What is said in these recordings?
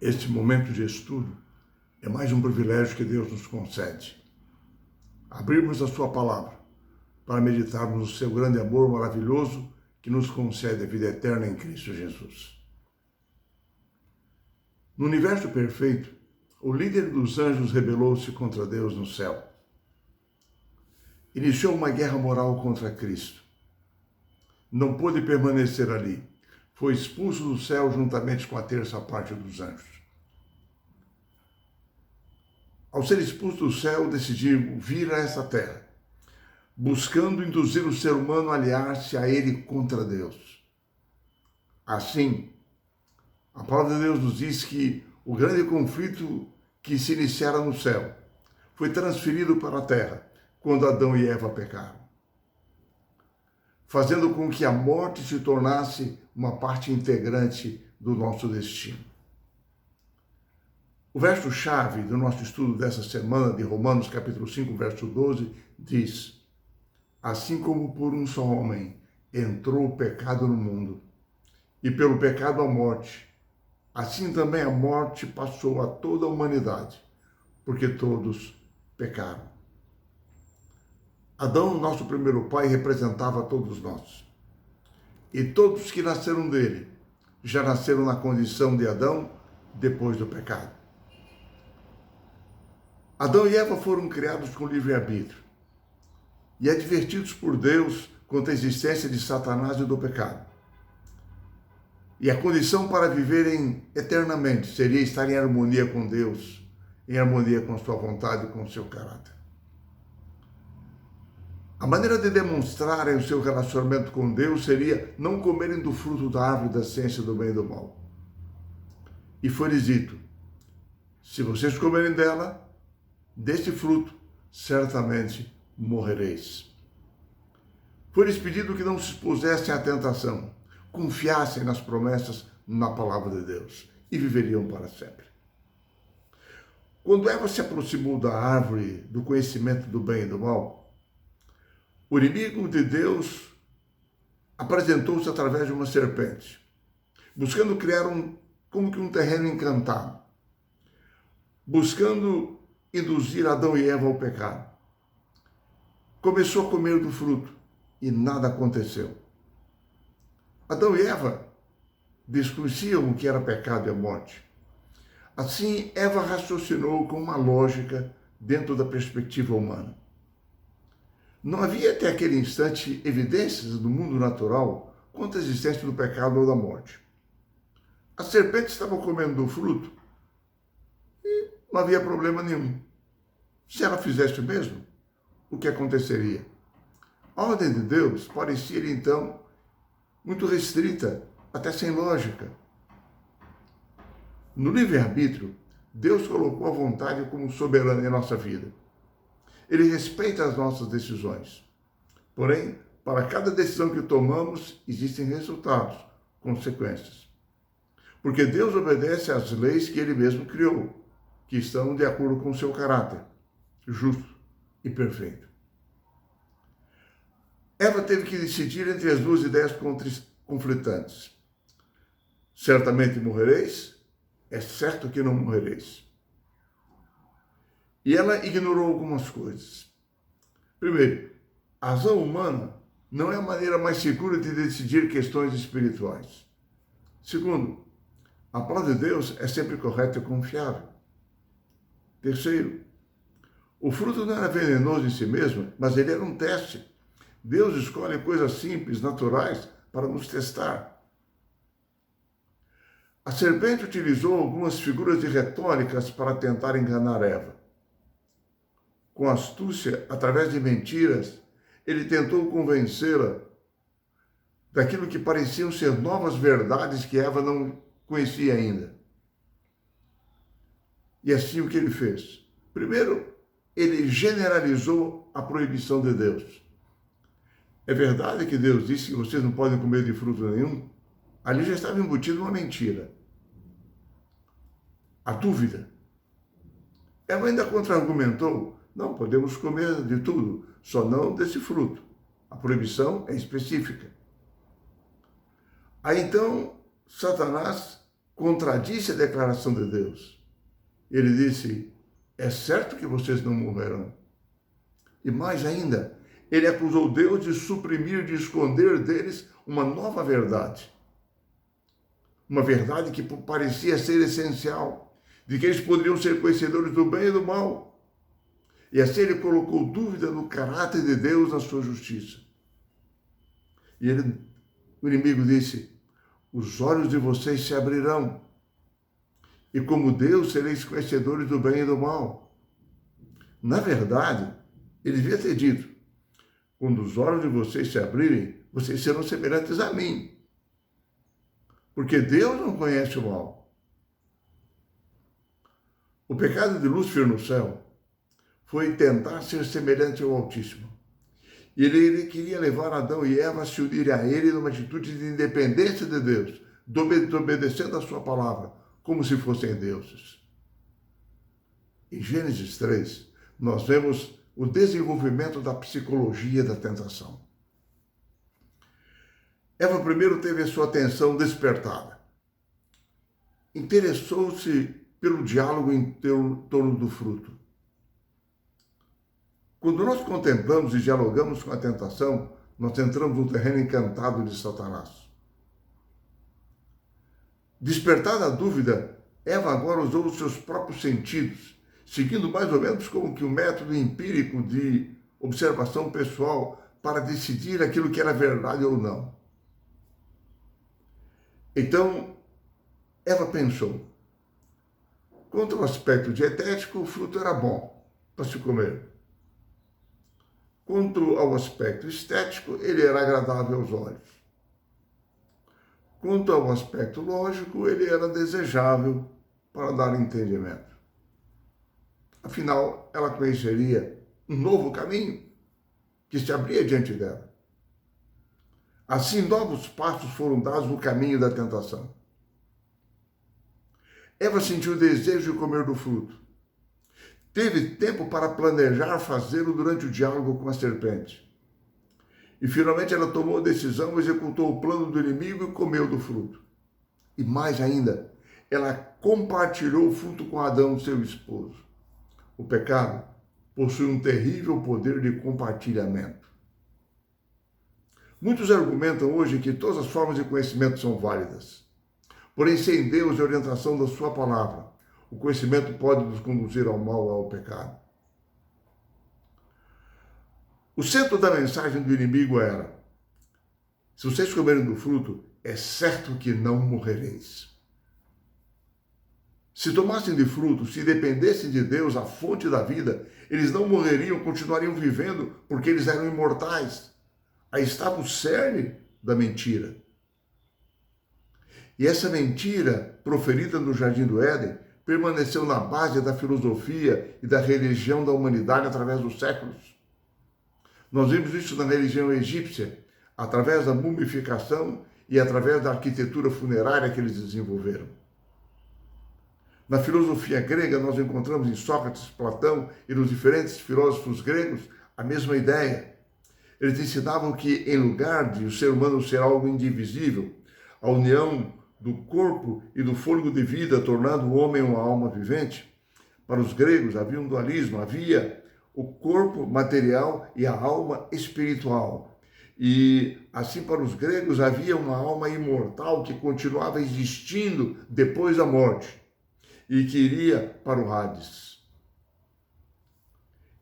Este momento de estudo é mais um privilégio que Deus nos concede. Abrirmos a sua palavra para meditarmos no seu grande amor maravilhoso que nos concede a vida eterna em Cristo Jesus. No universo perfeito, o líder dos anjos rebelou-se contra Deus no céu. Iniciou uma guerra moral contra Cristo. Não pôde permanecer ali. Foi expulso do céu juntamente com a terça parte dos anjos. Ao ser expulso do céu, decidiu vir a essa terra, buscando induzir o ser humano a aliar-se a ele contra Deus. Assim, a palavra de Deus nos diz que o grande conflito que se iniciara no céu foi transferido para a terra quando Adão e Eva pecaram, fazendo com que a morte se tornasse uma parte integrante do nosso destino. O verso-chave do nosso estudo dessa semana, de Romanos capítulo 5, verso 12, diz: assim como por um só homem entrou o pecado no mundo, e pelo pecado a morte, assim também a morte passou a toda a humanidade, porque todos pecaram. Adão, nosso primeiro pai, representava todos nós. E todos que nasceram dele já nasceram na condição de Adão depois do pecado. Adão e Eva foram criados com livre-arbítrio e advertidos por Deus quanto à existência de Satanás e do pecado. E a condição para viverem eternamente seria estar em harmonia com Deus, em harmonia com sua vontade e com seu caráter. A maneira de demonstrarem o seu relacionamento com Deus seria não comerem do fruto da árvore da ciência do bem e do mal. E foi-lhes dito: se vocês comerem dela, deste fruto, certamente morrereis. Foi-lhes pedido que não se expusessem à tentação, confiassem nas promessas na palavra de Deus e viveriam para sempre. Quando Eva se aproximou da árvore do conhecimento do bem e do mal, o inimigo de Deus apresentou-se através de uma serpente, buscando criar como que um terreno encantado, buscando induzir Adão e Eva ao pecado. Começou a comer do fruto e nada aconteceu. Adão e Eva desconheciam o que era pecado e a morte. Assim, Eva raciocinou com uma lógica dentro da perspectiva humana. Não havia até aquele instante evidências do mundo natural quanto à existência do pecado ou da morte. A serpente estava comendo do fruto e não havia problema nenhum. Se ela fizesse o mesmo, o que aconteceria? A ordem de Deus parecia, então, muito restrita, até sem lógica. No livre-arbítrio, Deus colocou a vontade como soberana em nossa vida. Ele respeita as nossas decisões. Porém, para cada decisão que tomamos, existem resultados, consequências. Porque Deus obedece às leis que Ele mesmo criou, que estão de acordo com o seu caráter, justo e perfeito. Eva teve que decidir entre as duas ideias conflitantes. Certamente morrereis, é certo que não morrereis. E ela ignorou algumas coisas. Primeiro, a razão humana não é a maneira mais segura de decidir questões espirituais. Segundo, a palavra de Deus é sempre correta e confiável. Terceiro, o fruto não era venenoso em si mesmo, mas ele era um teste. Deus escolhe coisas simples, naturais, para nos testar. A serpente utilizou algumas figuras de retóricas para tentar enganar Eva. Com astúcia, através de mentiras, ele tentou convencê-la daquilo que pareciam ser novas verdades que Eva não conhecia ainda. E assim o que ele fez? Primeiro, ele generalizou a proibição de Deus. É verdade que Deus disse que vocês não podem comer de fruto nenhum? Ali já estava embutida uma mentira. A dúvida. Ela ainda contra-argumentou: não, podemos comer de tudo, só não desse fruto. A proibição é específica. Aí então, Satanás contradisse a declaração de Deus. Ele disse: é certo que vocês não morrerão. E mais ainda, ele acusou Deus de suprimir, de esconder deles uma nova verdade. Uma verdade que parecia ser essencial, de que eles poderiam ser conhecedores do bem e do mal. E assim ele colocou dúvida no caráter de Deus, na sua justiça. E o inimigo disse: os olhos de vocês se abrirão, e como Deus sereis conhecedores do bem e do mal. Na verdade, ele devia ter dito: quando os olhos de vocês se abrirem, vocês serão semelhantes a mim. Porque Deus não conhece o mal. O pecado de Lúcifer no céu foi tentar ser semelhante ao Altíssimo. E ele queria levar Adão e Eva a se unirem a ele numa atitude de independência de Deus, obedecendo a sua palavra, como se fossem deuses. Em Gênesis 3, nós vemos o desenvolvimento da psicologia da tentação. Eva primeiro teve a sua atenção despertada. Interessou-se pelo diálogo em torno do fruto. Quando nós contemplamos e dialogamos com a tentação, nós entramos no terreno encantado de Satanás. Despertada a dúvida, Eva agora usou os seus próprios sentidos, seguindo mais ou menos como que um método empírico de observação pessoal para decidir aquilo que era verdade ou não. Então, Eva pensou: quanto ao aspecto dietético, o fruto era bom para se comer. Quanto ao aspecto estético, ele era agradável aos olhos. Quanto ao aspecto lógico, ele era desejável para dar entendimento. Afinal, ela conheceria um novo caminho que se abria diante dela. Assim, novos passos foram dados no caminho da tentação. Eva sentiu o desejo de comer do fruto. Teve tempo para planejar fazê-lo durante o diálogo com a serpente. E finalmente ela tomou a decisão, executou o plano do inimigo e comeu do fruto. E mais ainda, ela compartilhou o fruto com Adão, seu esposo. O pecado possui um terrível poder de compartilhamento. Muitos argumentam hoje que todas as formas de conhecimento são válidas. Porém, sem Deus e a orientação da sua palavra, o conhecimento pode nos conduzir ao mal, ao pecado. O centro da mensagem do inimigo era: se vocês comerem do fruto, é certo que não morrereis. Se tomassem de fruto, se dependessem de Deus, a fonte da vida, eles não morreriam, continuariam vivendo, porque eles eram imortais. Aí estava o cerne da mentira. E essa mentira, proferida no Jardim do Éden, permaneceu na base da filosofia e da religião da humanidade através dos séculos. Nós vimos isso na religião egípcia, através da mumificação e através da arquitetura funerária que eles desenvolveram. Na filosofia grega, nós encontramos em Sócrates, Platão e nos diferentes filósofos gregos a mesma ideia. Eles ensinavam que, em lugar de o ser humano ser algo indivisível, a união do corpo e do fôlego de vida, tornando o homem uma alma vivente, para os gregos havia um dualismo, havia o corpo material e a alma espiritual. E assim para os gregos havia uma alma imortal que continuava existindo depois da morte e que iria para o Hades.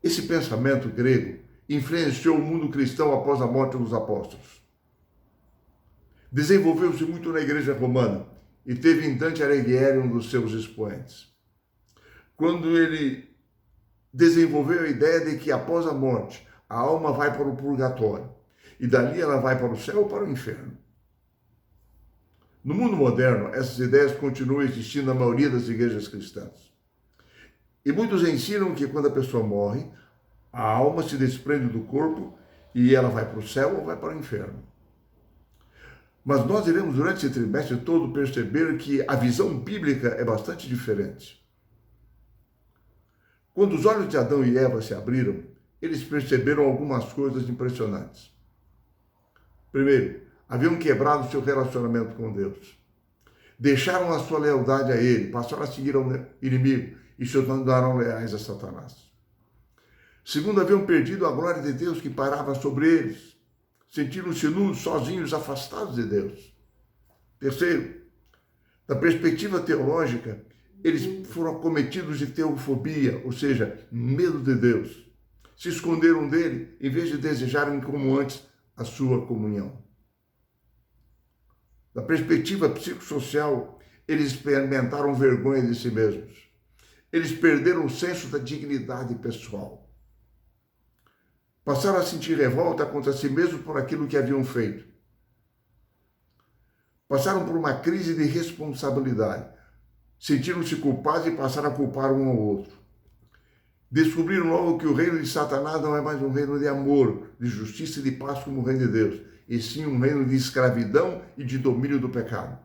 Esse pensamento grego influenciou o mundo cristão após a morte dos apóstolos. Desenvolveu-se muito na igreja romana e teve em Dante Alighieri um dos seus expoentes. Quando ele desenvolveu a ideia de que após a morte a alma vai para o purgatório e dali ela vai para o céu ou para o inferno. No mundo moderno, essas ideias continuam existindo na maioria das igrejas cristãs. E muitos ensinam que quando a pessoa morre, a alma se desprende do corpo e ela vai para o céu ou vai para o inferno. Mas nós iremos, durante esse trimestre todo, perceber que a visão bíblica é bastante diferente. Quando os olhos de Adão e Eva se abriram, eles perceberam algumas coisas impressionantes. Primeiro, haviam quebrado seu relacionamento com Deus. deixaram a sua lealdade a ele, passaram a seguir ao inimigo e se tornaram leais a Satanás. Segundo, haviam perdido a glória de Deus que pairava sobre eles. Sentiram-se nus, sozinhos, afastados de Deus. Terceiro, da perspectiva teológica, eles foram acometidos de teofobia, ou seja, medo de Deus. Se esconderam dele, em vez de desejarem como antes a sua comunhão. Da perspectiva psicossocial, eles experimentaram vergonha de si mesmos. Eles perderam o senso da dignidade pessoal. Passaram a sentir revolta contra si mesmos por aquilo que haviam feito. Passaram por uma crise de responsabilidade. Sentiram-se culpados e passaram a culpar um ao outro. Descobriram logo que o reino de Satanás não é mais um reino de amor, de justiça e de paz como o reino de Deus, e sim um reino de escravidão e de domínio do pecado.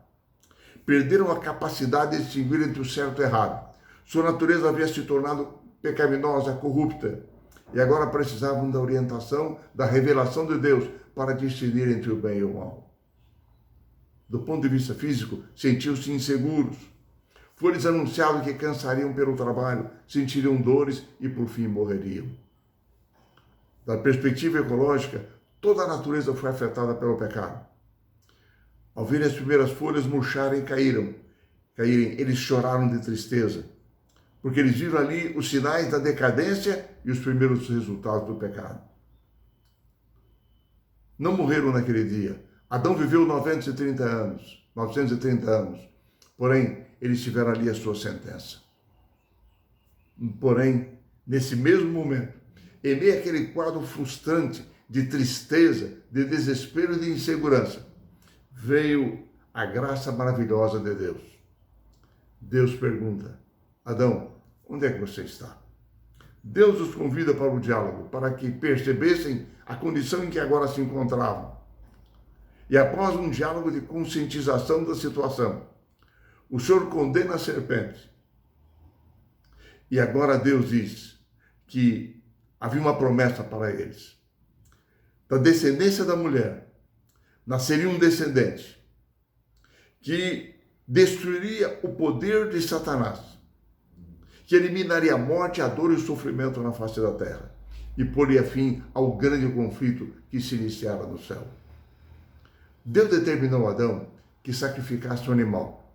Perderam a capacidade de distinguir entre o certo e o errado. Sua natureza havia se tornado pecaminosa, corrupta, e agora precisavam da orientação, da revelação de Deus para discernir entre o bem e o mal. Do ponto de vista físico, sentiam-se inseguros. Foi-lhes anunciado que cansariam pelo trabalho, sentiriam dores e por fim morreriam. Da perspectiva ecológica, toda a natureza foi afetada pelo pecado. Ao verem as primeiras folhas murcharem, caírem, eles choraram de tristeza, porque eles viram ali os sinais da decadência e os primeiros resultados do pecado. Não morreram naquele dia. Adão viveu 930 anos, porém, eles tiveram ali a sua sentença. Porém, nesse mesmo momento, em meio àquele quadro frustrante de tristeza, de desespero e de insegurança, veio a graça maravilhosa de Deus. Deus pergunta: Adão, onde é que você está? Deus os convida para o diálogo, para que percebessem a condição em que agora se encontravam. E após um diálogo de conscientização da situação, o Senhor condena a serpente. E agora Deus diz que havia uma promessa para eles. Da descendência da mulher, nasceria um descendente que destruiria o poder de Satanás, que eliminaria a morte, a dor e o sofrimento na face da terra e poria fim ao grande conflito que se iniciara no céu. Deus determinou a Adão que sacrificasse um animal,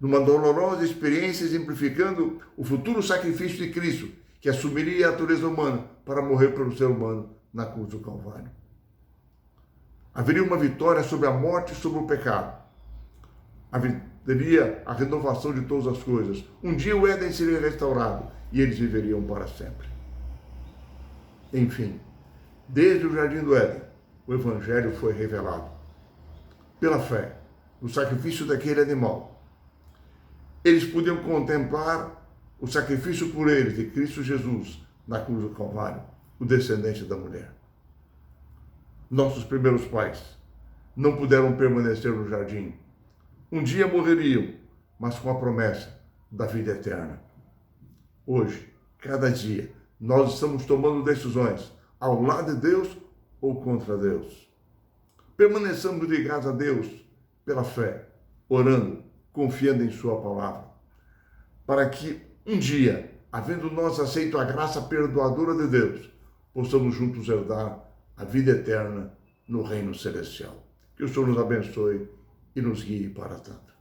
numa dolorosa experiência exemplificando o futuro sacrifício de Cristo, que assumiria a natureza humana para morrer pelo ser humano na cruz do Calvário. Haveria uma vitória sobre a morte e sobre o pecado. Haveria a renovação de todas as coisas. Um dia o Éden seria restaurado e eles viveriam para sempre. Enfim, desde o Jardim do Éden, o Evangelho foi revelado. Pela fé, no sacrifício daquele animal, eles podiam contemplar o sacrifício por eles de Cristo Jesus na cruz do Calvário, o descendente da mulher. Nossos primeiros pais não puderam permanecer no jardim. Um dia morreriam, mas com a promessa da vida eterna. Hoje, cada dia, nós estamos tomando decisões ao lado de Deus ou contra Deus. Permaneçamos ligados a Deus pela fé, orando, confiando em sua palavra, para que um dia, havendo nós aceito a graça perdoadora de Deus, possamos juntos herdar a vida eterna no reino celestial. Que o Senhor nos abençoe e nos guie para tanto.